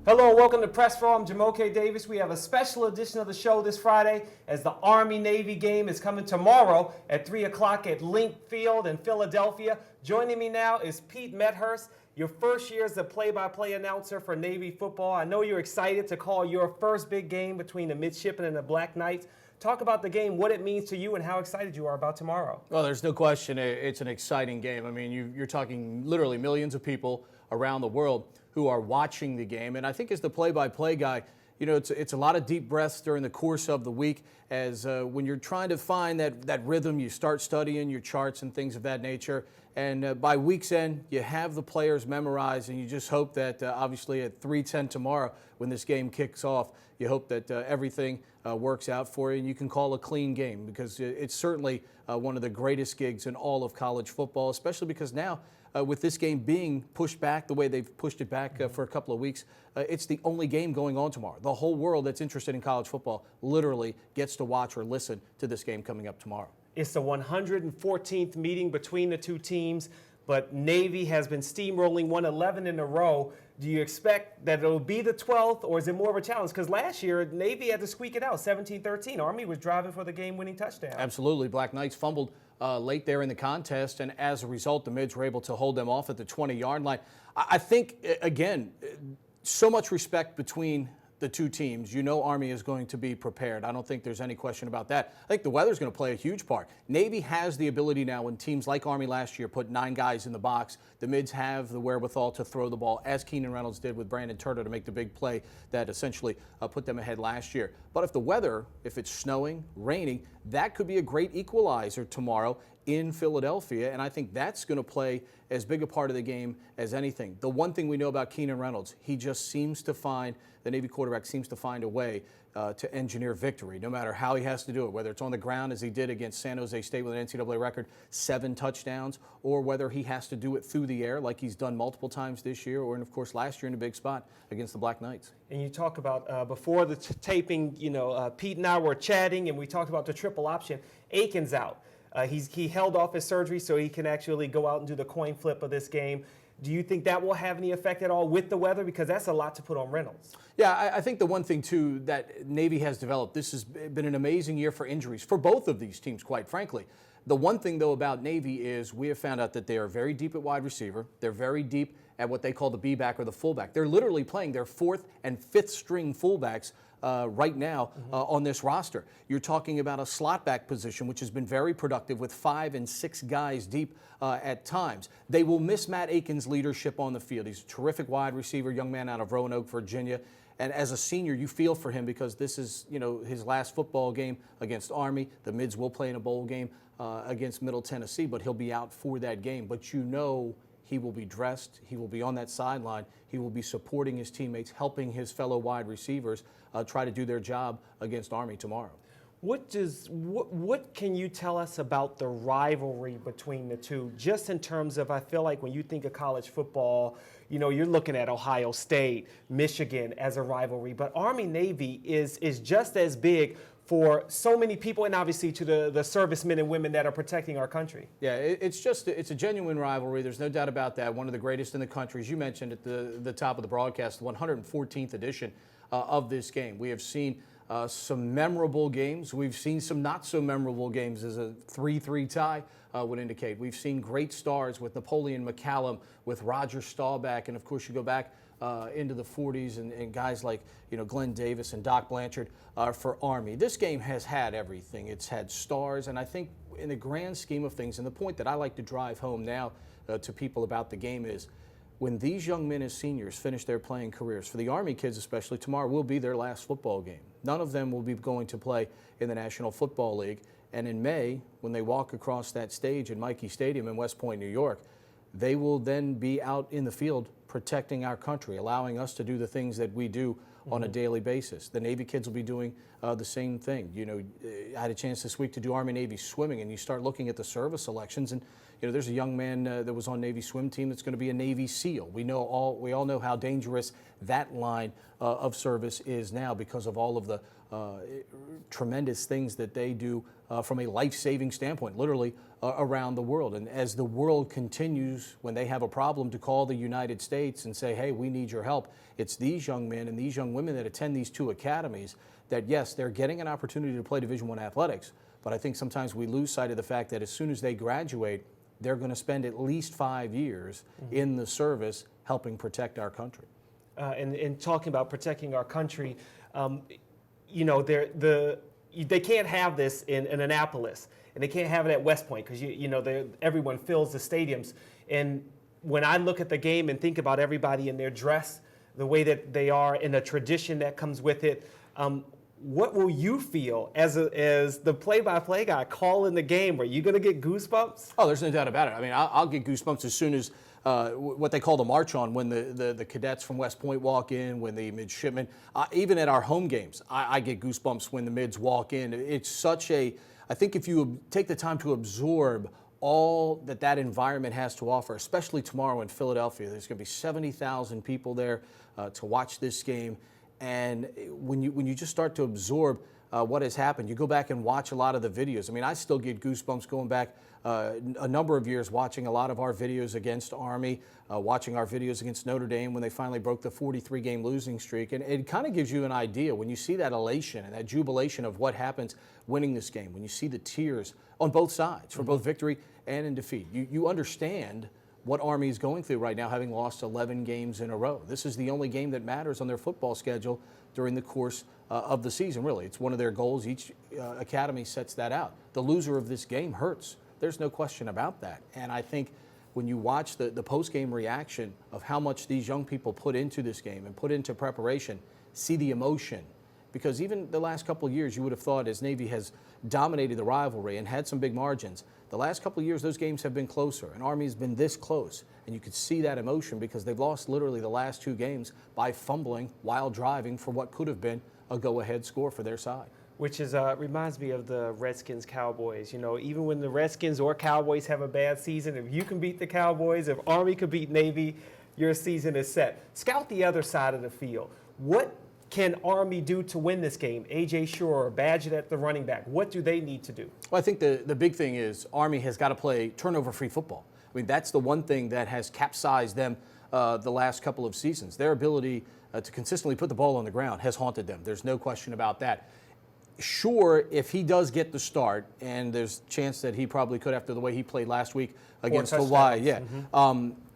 Hello and welcome to Press Row. I'm Jamoke Davis. We have a special edition of the show this Friday as the Army-Navy game is coming tomorrow at 3 o'clock at Link Field in Philadelphia. Joining me now is Pete Medhurst, your first year as a play-by-play announcer for Navy football. I know you're excited to call your first big game between the Midshipmen and the Black Knights. Talk about the game, what it means to you, and how excited you are about tomorrow. Well, there's no question it's an exciting game. I mean, you're talking literally millions of people around the world who are watching the game. And I think as the play-by-play guy, you know, it's a lot of deep breaths during the course of the week as when you're trying to find that rhythm, you start studying your charts and things of that nature. And by week's end, you have the players memorized, and you just hope that obviously at 3:10 tomorrow when this game kicks off, you hope that everything works out for you and you can call a clean game, because it's certainly one of the greatest gigs in all of college football, especially because now with this game being pushed back the way they've pushed it back for a couple of weeks, it's the only game going on tomorrow. The whole world that's interested in college football literally gets to watch or listen to this game coming up tomorrow. It's the 114th meeting between the two teams, but Navy has been steamrolling 111 in a row. Do you expect that it'll be the 12th, or is it more of a challenge? Because last year, Navy had to squeak it out, 17-13. Army was driving for the game-winning touchdown. Absolutely. Black Knights fumbled late there in the contest, and as a result, the Mids were able to hold them off at the 20-yard line. I think, again, so much respect between the two teams. You know Army is going to be prepared. I don't think there's any question about that. I think the weather's going to play a huge part. Navy has the ability now, when teams like Army last year put 9 guys in the box, the Mids have the wherewithal to throw the ball, as Keenan Reynolds did with Brandon Turner to make the big play that essentially put them ahead last year. But if the weather, if it's snowing, raining, that could be a great equalizer tomorrow in Philadelphia, and I think that's going to play as big a part of the game as anything. The one thing we know about Keenan Reynolds, he just seems to find, the Navy quarterback seems to find a way to engineer victory, no matter how he has to do it, whether it's on the ground as he did against San Jose State with an NCAA record, 7 touchdowns, or whether he has to do it through the air like he's done multiple times this year, or, and of course, last year in a big spot against the Black Knights. And you talk about before the taping, you know, Pete and I were chatting, and we talked about the triple option. Aiken's out. He held off his surgery so he can actually go out and do the coin flip of this game. Do you think that will have any effect at all with the weather? Because that's a lot to put on Reynolds. Yeah, I think the one thing, too, that Navy has developed, this has been an amazing year for injuries for both of these teams, quite frankly. The one thing, though, about Navy is we have found out that they are very deep at wide receiver. They're very deep at what they call the B-back or the fullback. They're literally playing their 4th and 5th string fullbacks right now on this roster. You're talking about a slot back position, which has been very productive with 5 and 6 guys deep at times. They will miss Matt Aiken's leadership on the field. He's a terrific wide receiver, young man out of Roanoke, Virginia. And as a senior, you feel for him because this is, you know, his last football game against Army. The Mids will play in a bowl game against Middle Tennessee, but he'll be out for that game. But you know he will be dressed. He will be on that sideline. He will be supporting his teammates, helping his fellow wide receivers try to do their job against Army tomorrow. What can you tell us about the rivalry between the two, just in terms of, I feel like when you think of college football, you know, you're looking at Ohio State, Michigan as a rivalry, but Army-Navy is just as big for so many people, and obviously to the servicemen and women that are protecting our country. Yeah, it's a genuine rivalry. There's no doubt about that. One of the greatest in the country, as you mentioned at the top of the broadcast, the 114th edition of this game. We have seen some memorable games. We've seen some not so memorable games, as a 3-3 tie would indicate. We've seen great stars with Napoleon McCallum, with Roger Staubach, and of course you go back into the 40s and guys like, you know, Glenn Davis and Doc Blanchard for Army. This game has had everything. It's had stars, and I think in the grand scheme of things, and the point that I like to drive home now to people about the game is, when these young men as seniors finish their playing careers, for the Army kids especially, tomorrow will be their last football game. None of them will be going to play in the National Football League. And in May, when they walk across that stage in Michie Stadium in West Point, New York, they will then be out in the field protecting our country, allowing us to do the things that we do on a daily basis. The Navy kids will be doing the same thing. You know, I had a chance this week to do Army-Navy swimming, and you start looking at the service selections, and you know, there's a young man that was on Navy swim team that's going to be a Navy SEAL. We all know how dangerous that line of service is now because of all of the tremendous things that they do from a life-saving standpoint, literally around the world. And as the world continues, when they have a problem, to call the United States and say, hey, we need your help, it's these young men and these young women that attend these two academies that, yes, they're getting an opportunity to play Division I athletics, but I think sometimes we lose sight of the fact that as soon as they graduate, they're going to spend at least 5 years in the service helping protect our country. And talking about protecting our country, you know, they can't have this in Annapolis, and they can't have it at West Point because you know everyone fills the stadiums. And when I look at the game and think about everybody in their dress, the way that they are, and the tradition that comes with it, what will you feel as the play-by-play guy calling the game? Are you going to get goosebumps? Oh, there's no doubt about it. I mean, I'll get goosebumps as soon as what they call the march on, when the cadets from West Point walk in, when the midshipmen, even at our home games, I get goosebumps when the mids walk in. It's such a, I think if you take the time to absorb all that environment has to offer, especially tomorrow in Philadelphia, there's going to be 70,000 people there to watch this game. And when you just start to absorb what has happened, you go back and watch a lot of the videos. I mean, I still get goosebumps going back a number of years, watching a lot of our videos against Army, watching our videos against Notre Dame when they finally broke the 43-game losing streak. And it kind of gives you an idea when you see that elation and that jubilation of what happens winning this game, when you see the tears on both sides for both victory and in defeat. You understand what Army is going through right now, having lost 11 games in a row. This is the only game that matters on their football schedule during the course of the season, really. It's one of their goals. Each academy sets that out. The loser of this game hurts. There's no question about that. And I think when you watch the post-game reaction of how much these young people put into this game and put into preparation, see the emotion. Because even the last couple of years, you would have thought, as Navy has dominated the rivalry and had some big margins, the last couple of years, those games have been closer, and Army has been this close. And you could see that emotion because they've lost literally the last two games by fumbling while driving for what could have been a go-ahead score for their side. Which is reminds me of the Redskins Cowboys. You know, even when the Redskins or Cowboys have a bad season, if you can beat the Cowboys, if Army can beat Navy, your season is set. Scout the other side of the field. What can Army do to win this game? A.J. Shore, Badgett at the running back. What do they need to do? Well, I think the big thing is Army has got to play turnover-free football. I mean, that's the one thing that has capsized them the last couple of seasons. Their ability to consistently put the ball on the ground has haunted them. There's no question about that. Sure, if he does get the start, and there's a chance that he probably could after the way he played last week against Hawaii. Yeah.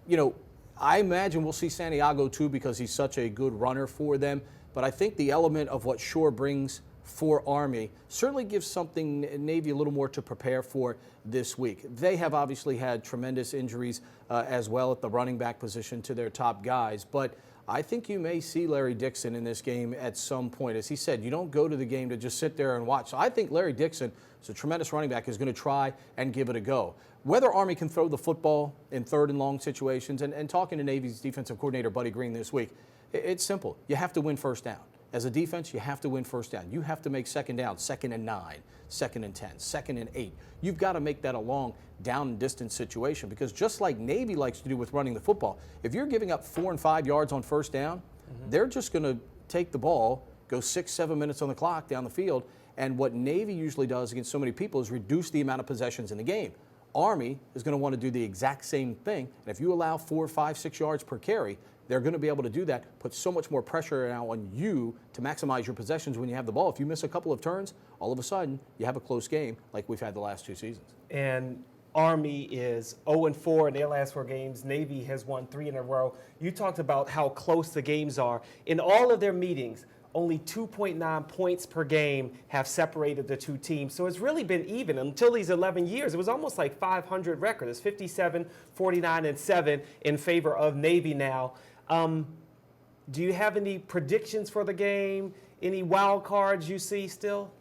You know, I imagine we'll see Santiago too because he's such a good runner for them. But I think the element of what Shore brings for Army certainly gives something Navy a little more to prepare for this week. They have obviously had tremendous injuries as well at the running back position to their top guys. But I think you may see Larry Dixon in this game at some point. As he said, you don't go to the game to just sit there and watch. So I think Larry Dixon, who's a tremendous running back, is going to try and give it a go. Whether Army can throw the football in third and long situations, and talking to Navy's defensive coordinator, Buddy Green, this week, it's simple. You have to win first down. As a defense, you have to win first down. You have to make second down, 2nd and 9, 2nd and 10, 2nd and 8. You've got to make that a long down and distance situation because just like Navy likes to do with running the football, if you're giving up 4 and 5 yards on first down, they're just going to take the ball, go 6-7 minutes on the clock down the field, and what Navy usually does against so many people is reduce the amount of possessions in the game. Army is going to want to do the exact same thing, and if you allow 4, 5, 6 yards per carry, they're going to be able to do that, put so much more pressure now on you to maximize your possessions when you have the ball. If you miss a couple of turns, all of a sudden, you have a close game like we've had the last 2 seasons. And Army is 0-4 in their last 4 games. Navy has won 3 in a row. You talked about how close the games are. In all of their meetings, only 2.9 points per game have separated the two teams. So it's really been even until these 11 years. It was almost like 500 record. It's 57, 49, and 7 in favor of Navy now. Do you have any predictions for the game? Any wild cards you see still?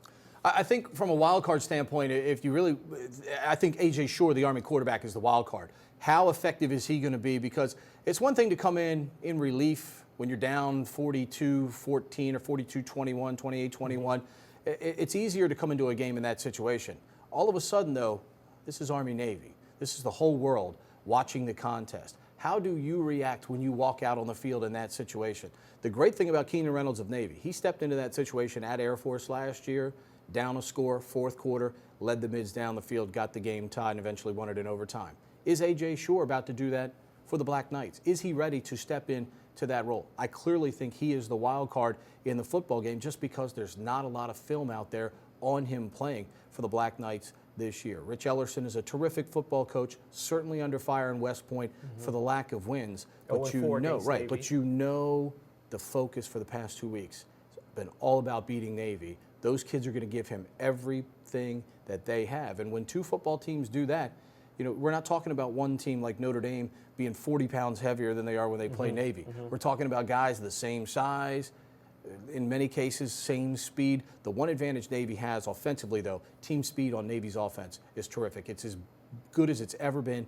I think from a wild card standpoint, if you really, I think A.J. Shore, the Army quarterback, is the wild card. How effective is he going to be? Because it's one thing to come in relief when you're down 42-14 or 42-21, 28-21. It's easier to come into a game in that situation. All of a sudden, though, this is Army-Navy. This is the whole world watching the contest. How do you react when you walk out on the field in that situation? The great thing about Keenan Reynolds of Navy, he stepped into that situation at Air Force last year, down a score, fourth quarter, led the mids down the field, got the game tied, and eventually won it in overtime. Is A.J. Shore about to do that for the Black Knights? Is he ready to step in to that role? I clearly think he is the wild card in the football game just because there's not a lot of film out there on him playing for the Black Knights this year. Rich Ellerson is a terrific football coach, certainly under fire in West Point for the lack of wins. But you know, right, but you know the focus for the past 2 weeks has been all about beating Navy. Those kids are going to give him everything that they have. And when two football teams do that, you know, we're not talking about one team like Notre Dame being 40 pounds heavier than they are when they play Navy. We're talking about guys the same size, in many cases, same speed. The one advantage Navy has offensively, though, team speed on Navy's offense is terrific. It's as good as it's ever been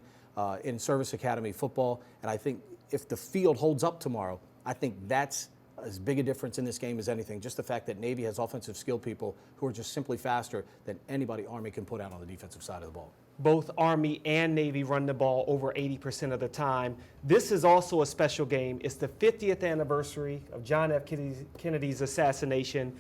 in Service Academy football. And I think if the field holds up tomorrow, I think that's as big a difference in this game as anything. Just the fact that Navy has offensive skill people who are just simply faster than anybody Army can put out on the defensive side of the ball. Both Army and Navy run the ball over 80% of the time. This is also a special game. It's the 50th anniversary of John F. Kennedy's assassination,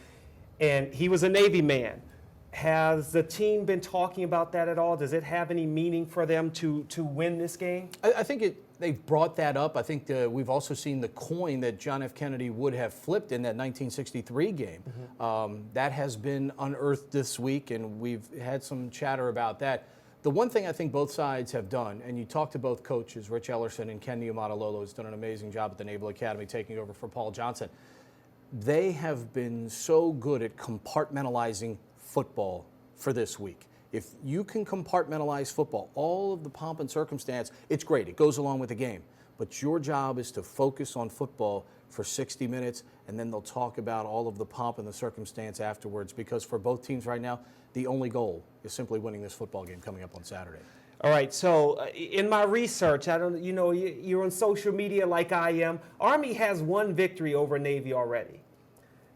and he was a Navy man. Has the team been talking about that at all? Does it have any meaning for them to win this game? I think they've brought that up. I think we've also seen the coin that John F. Kennedy would have flipped in that 1963 game. That has been unearthed this week, and we've had some chatter about that. The one thing I think both sides have done, and you talk to both coaches, Rich Ellerson and Ken Niumatalolo has done an amazing job at the Naval Academy taking over for Paul Johnson. They have been so good at compartmentalizing football for this week. If you can compartmentalize football, all of the pomp and circumstance, it's great. It goes along with the game. But your job is to focus on football for 60 minutes, and then they'll talk about all of the pomp and the circumstance afterwards, because for both teams right now, the only goal is simply winning this football game coming up on Saturday. All right, so in my research, you're on social media like I am. Army has one victory over Navy already.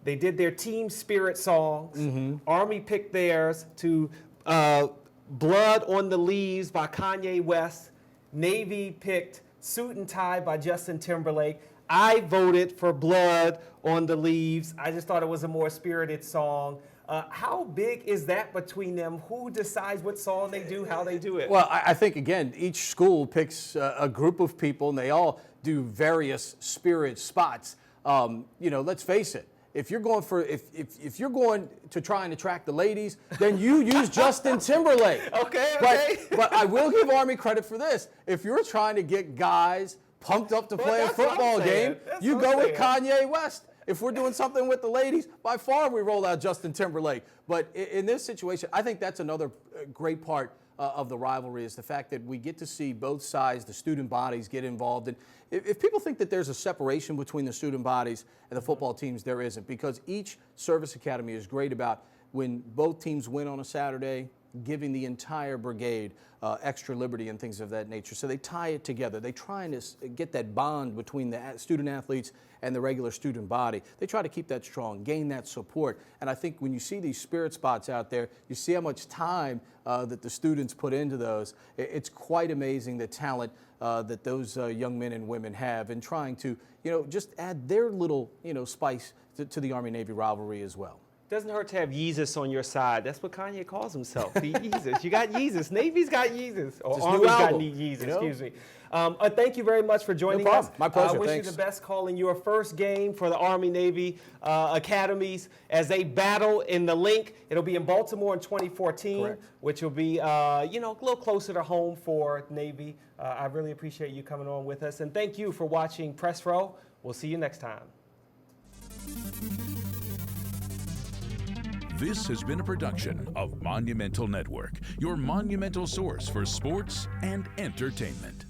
They did their team spirit songs. Army picked theirs to Blood on the Leaves by Kanye West. Navy picked Suit and Tie by Justin Timberlake. I voted for Blood on the Leaves. I just thought it was a more spirited song. How big is that between them? Who decides what song they do, how they do it? Well, I think, again, each school picks a group of people, and they all do various spirit spots. Let's face it. If you're going if you're going to try and attract the ladies, then you use Justin Timberlake. Okay. But I will give Army credit for this. If you're trying to get guys pumped up to play a football game, you go with Kanye West. If we're doing something with the ladies, by far we roll out Justin Timberlake. But in this situation, I think that's another great part of the rivalry, is the fact that we get to see both sides, the student bodies, get involved. And if people think that there's a separation between the student bodies and the football teams, there isn't, because each service academy is great about when both teams win on a Saturday, giving the entire brigade extra liberty and things of that nature. So they tie it together. They try and get that bond between the student athletes and the regular student body. They try to keep that strong, gain that support. And I think when you see these spirit spots out there, you see how much time that the students put into those. It's quite amazing the talent that those young men and women have in trying to, just add their little, spice to the Army-Navy rivalry as well. Doesn't hurt to have Yeezus on your side. That's what Kanye calls himself. The Yeezus. You got Yeezus. Navy's got Yeezus. Or Army's got Yeezus, excuse me. Thank you very much for joining us. My pleasure. I wish you the best calling your first game for the Army-Navy academies as they battle in the link. It'll be in Baltimore in 2014, Correct. Which will be, a little closer to home for Navy. I really appreciate you coming on with us. And thank you for watching Press Row. We'll see you next time. This has been a production of Monumental Network, your monumental source for sports and entertainment.